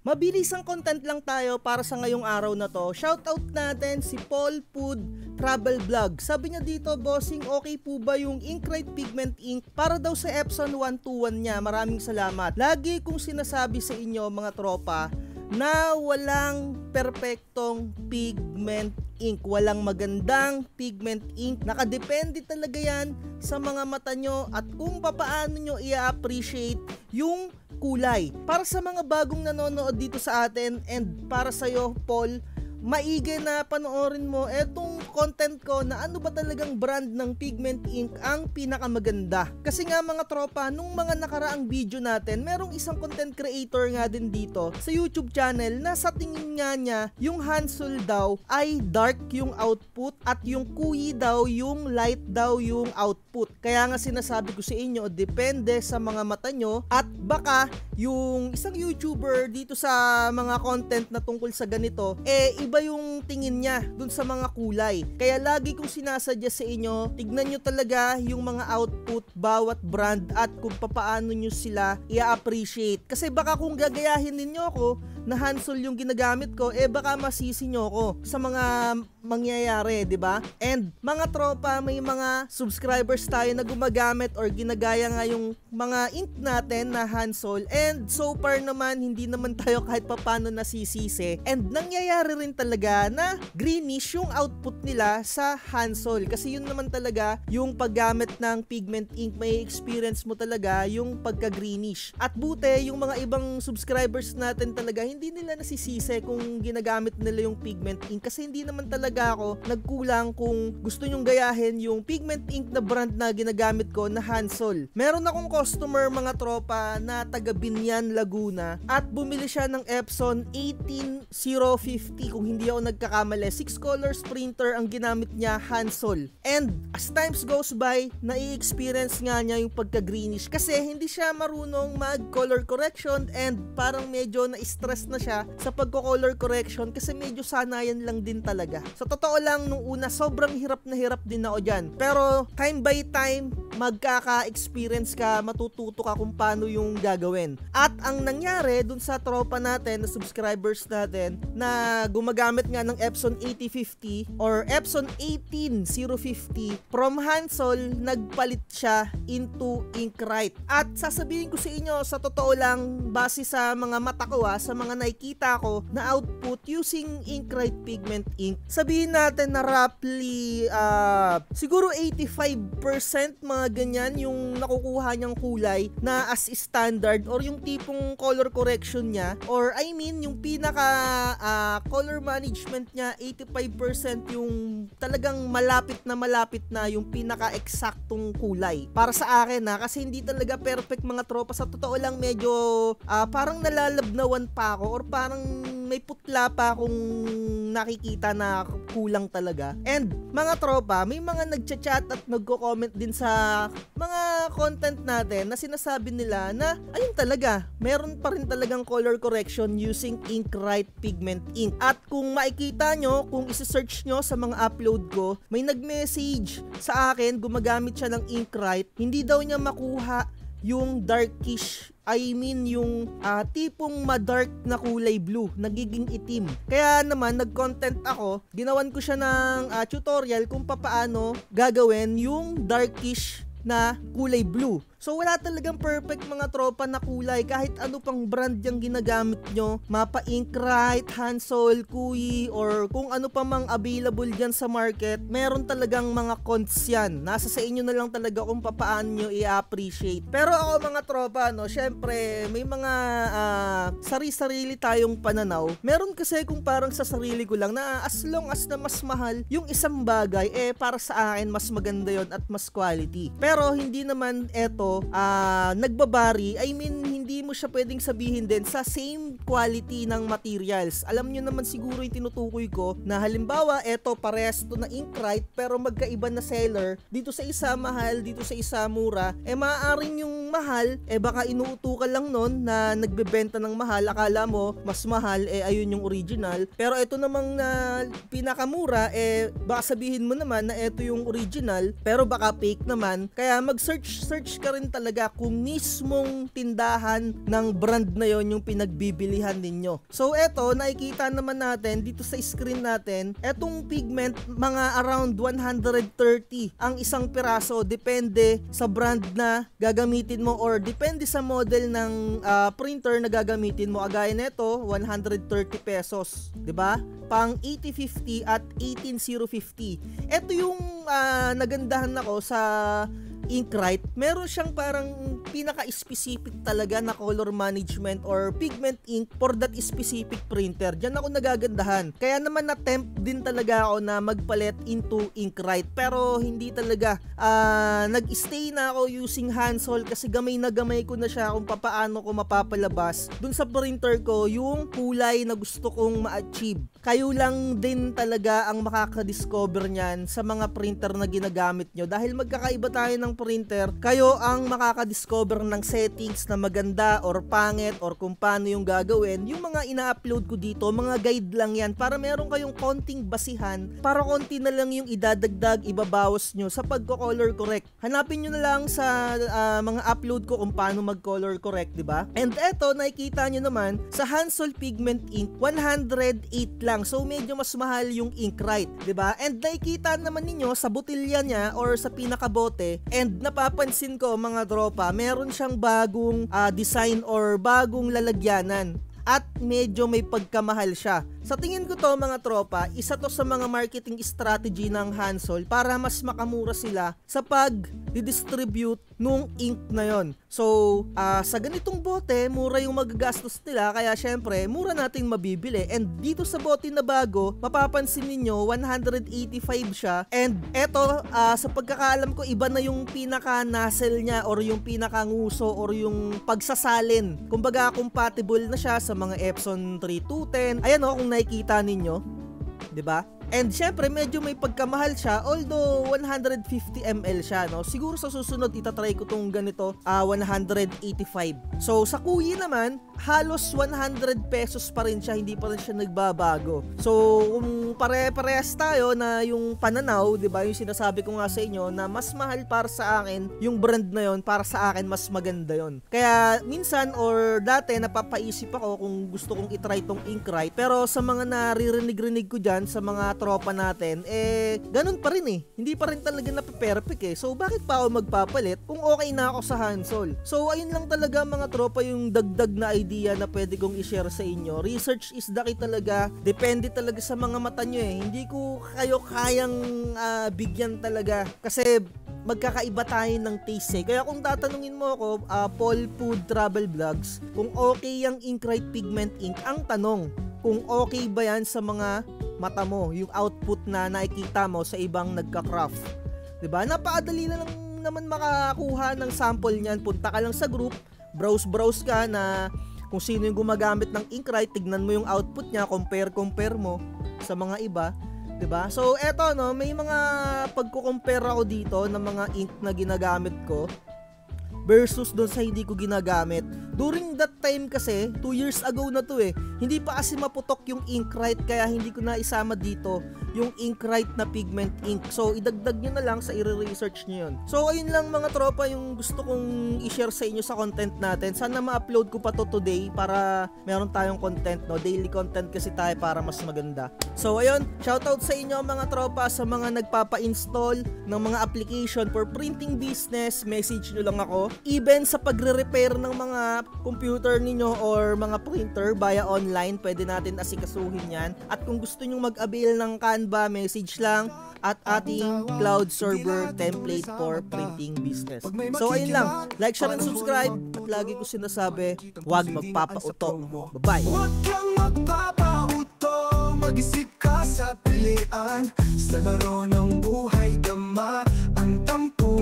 Mabilis ang content lang tayo para sa ngayong araw na to. Shoutout natin si Paul Food Travel Vlog. Sabi niya dito, bossing, okay po ba yung Inkrite Pigment Ink para daw sa Epson 121 niya? Maraming salamat. Lagi kong sinasabi sa inyo mga tropa na walang perpektong pigment ink. Walang magandang pigment ink. Nakadepende talaga yan sa mga mata nyo at kung papaano nyo i-appreciate yung kulay. Para sa mga bagong nanonood dito sa atin and para sa'yo, Paul, maigi na panoorin mo etong content ko na ano ba talagang brand ng pigment ink ang pinakamaganda. Kasi nga mga tropa, nung mga nakaraang video natin, merong isang content creator nga din dito sa YouTube channel na sa tingin nga niya, yung Hansol daw ay dark yung output at yung Kuyi daw yung light daw yung output. Kaya nga sinasabi ko sa inyo, depende sa mga mata nyo at baka yung isang YouTuber dito sa mga content na tungkol sa ganito, iba yung tingin niya dun sa mga kulay. Kaya lagi kong sinasadya sa inyo, tignan nyo talaga yung mga output bawat brand at kung papaano nyo sila i-appreciate. Kasi baka kung gagayahin ninyo ako na Hansol yung ginagamit ko, baka masisi nyo ako sa mga mangyayari, di ba? And mga tropa, may mga subscribers tayo na gumagamit or ginagaya nga yung mga ink natin na Hansol, and so far naman hindi naman tayo kahit papano nasisisi, and nangyayari rin talaga na greenish yung output nila sa Hansol. Kasi yun naman talaga yung paggamit ng pigment ink, may experience mo talaga yung pagka greenish. At buti yung mga ibang subscribers natin talaga hindi nila nasisisi kung ginagamit nila yung pigment ink, kasi hindi naman talaga ako nagkulang kung gusto nyong gayahin yung pigment ink na brand na ginagamit ko na Hansol. Meron akong customer mga tropa na taga Binyan, Laguna, at bumili siya ng Epson 18050 kung hindi ako nagkakamali. 6 colors printer ang ginamit niya, Hansol. And as times goes by, nai-experience nga niya yung pagka-greenish kasi hindi siya marunong mag-color correction and parang medyo na-stress na siya sa pagko-color correction kasi medyo sanayan lang din talaga. Sa totoo lang, nung una, sobrang hirap na hirap din ako dyan. Pero time by time, magkaka-experience ka, matututo ka kung paano yung gagawin. At ang nangyari dun sa tropa natin, na subscribers natin, na gumagamit nga ng Epson 8050 or Epson 18050, from Hansol, nagpalit siya into Inkrite. At sasabihin ko sa inyo, sa totoo lang, base sa mga mata ko, sa mga nakikita ko na output using Inkrite pigment ink, sabihin natin na roughly siguro 85% mga ganyan yung nakukuha niyang kulay na as standard or yung tipong color correction niya, or I mean yung pinaka color management niya, 85% yung talagang malapit na yung pinaka eksaktong kulay para sa akin, kasi hindi talaga perfect mga tropa. Sa totoo lang, medyo parang nalalabnawan pa ako or parang may putla pa akong nakikita na kulang talaga. And mga tropa, may mga nagchat-chat at nagko-comment din sa mga content natin na sinasabi nila na ayun talaga, meron pa rin talagang color correction using Inkrite pigment ink. At kung makikita nyo, kung isa-search nyo sa mga upload ko, may nag-message sa akin, gumagamit siya ng Inkrite, hindi daw niya makuha yung darkish, I mean yung tipong ma-dark na kulay blue, nagiging itim. Kaya naman nag-content ako, ginawan ko siya ng tutorial kung paano gagawin yung darkish na kulay blue. So wala talagang perfect mga tropa na kulay, kahit ano pang brand yung ginagamit nyo, mapa Inkrite, Hansol, Kuyi, or kung ano pa mang available dyan sa market, meron talagang mga cons yan. Nasa sa inyo na lang talaga kung paano nyo i-appreciate. Pero ako mga tropa, syempre may mga sari-sarili tayong pananaw. Meron kasi kung parang sa sarili ko lang na as long as na mas mahal yung isang bagay, para sa akin mas maganda yon at mas quality. Pero hindi naman eto nagbabari, I mean hindi mo siya pwedeng sabihin din sa same quality ng materials. Alam nyo naman siguro yung tinutukoy ko na halimbawa eto parehas to na Inkrite pero magkaiba na seller, dito sa isa mahal, dito sa isa mura, maaaring yung mahal baka inuuto ka lang nun na nagbebenta ng mahal, akala mo mas mahal, ayun yung original, pero ito namang na pinakamura, baka sabihin mo naman na ito yung original pero baka fake naman. Kaya mag-search ka rin talaga kung mismong tindahan ng brand na yon yung pinagbibilihan ninyo. So eto, nakikita naman natin dito sa screen natin, etong pigment mga around 130 ang isang piraso, depende sa brand na gagamitin mo or depende sa model ng printer na gagamitin mo. Agaya nito, 130 pesos, 'di ba? Pang 8050 at 18050. Ito yung nagandahan ako sa Inkrite. Meron siyang parang pinaka-specific talaga na color management or pigment ink for that specific printer. Diyan ako nagagandahan. Kaya naman na-tempt din talaga ako na magpalit into Inkrite. Pero hindi talaga. Nag-stay na ako using Hansol kasi gamay na gamay ko na siya kung paano ko mapapalabas dun sa printer ko yung kulay na gusto kong ma-achieve. Kayo lang din talaga ang makaka-discover niyan sa mga printer na ginagamit nyo. Dahil magkakaiba tayo ng printer, kayo ang makaka-discover ng settings na maganda or pangit or kung paano yung gagawin. Yung mga ina-upload ko dito, mga guide lang yan para meron kayong konting basihan, para konti na lang yung idadagdag, ibabawas nyo sa pagko-color correct. Hanapin nyo na lang sa mga upload ko kung paano mag-color correct, diba? And eto, nakikita nyo naman, sa Hansol Pigment Ink, 108 lang. So, medyo mas mahal yung Inkrite, diba? And nakikita naman ninyo sa botilya niya or sa pinakabote. And napapansin ko mga tropa, meron siyang bagong design or bagong lalagyanan. At medyo may pagkamahal siya. Sa tingin ko to mga tropa, isa to sa mga marketing strategy ng Hansol para mas makamura sila sa pag-distribute nung ink na yon. So, sa ganitong bote, mura yung magagastos nila kaya syempre, mura nating mabibili. And dito sa bote na bago, mapapansin ninyo, 185 siya. And eto, sa pagkakaalam ko, iba na yung pinaka-nozzle niya or yung pinaka-nguso or yung pagsasalin. Kumbaga, compatible na siya sa mga Epson 3210. Ayan o, kung nakikita ninyo, 'di ba? And syempre medyo may pagkamahal siya, although 150 ml siya, no? Siguro sa susunod itatry ko tong ganito, 185. So sa Kuyi naman, halos 100 pesos pa rin siya, hindi pa rin siya nagbabago. So kung pare-parehas tayo na yung pananaw, 'di ba? Yung sinasabi ko nga sa inyo na mas mahal para sa akin yung brand na yon, para sa akin mas maganda yon. Kaya minsan or dati napapaisip ako kung gusto kong i-try tong Inkrite, pero sa mga naririnig-rinig ko diyan sa mga tropa natin, ganun pa rin hindi pa rin talaga na-perfect So bakit pa ako magpapalit kung okay na ako sa Hansol? So ayun lang talaga mga tropa yung dagdag na idea na pwede kong i-share sa inyo. Research is the key talaga. Depende talaga sa mga mata nyo Hindi ko kayo kayang bigyan talaga kasi magkakaiba tayo ng taste Kaya kung tatanungin mo ako, Paul Food Travel Vlogs, kung okay yung Inkrite Pigment Ink, ang tanong, kung okay ba yan sa mga mata mo, yung output na nakikita mo sa ibang nagka-craft. 'Di ba? Napakadali na lang naman makakuha ng sample niyan. Punta ka lang sa group, browse ka na kung sino yung gumagamit ng Inkrite, tignan mo yung output niya, compare mo sa mga iba. 'Di ba? So eto may mga pagko-compare ako dito ng mga ink na ginagamit ko versus doon sa hindi ko ginagamit. During that time kasi, 2 years ago na to hindi pa kasi maputok yung Inkrite kaya hindi ko na isama dito yung Inkrite na pigment ink. So, idagdag nyo na lang sa i-research nyo yun. So, ayun lang mga tropa yung gusto kong i-share sa inyo sa content natin. Sana ma-upload ko pa to today para meron tayong content, daily content kasi tayo para mas maganda. So, ayun, shoutout sa inyo mga tropa sa mga nagpapa-install ng mga application for printing business. Message nyo lang ako. Even sa pagre-repair ng mga computer ninyo or mga printer via online, pwede natin asikasuhin yan. At kung gusto nyo mag-avail ng Canva, message lang at ating cloud server template for printing business. So ayun lang, like, share, and subscribe. At lagi ko sinasabi, huwag magpapauto. Bye-bye! Huwag kang magpapauto, mag-isip ka sa pilian. Sa laro ng buhay, dama ang tampo.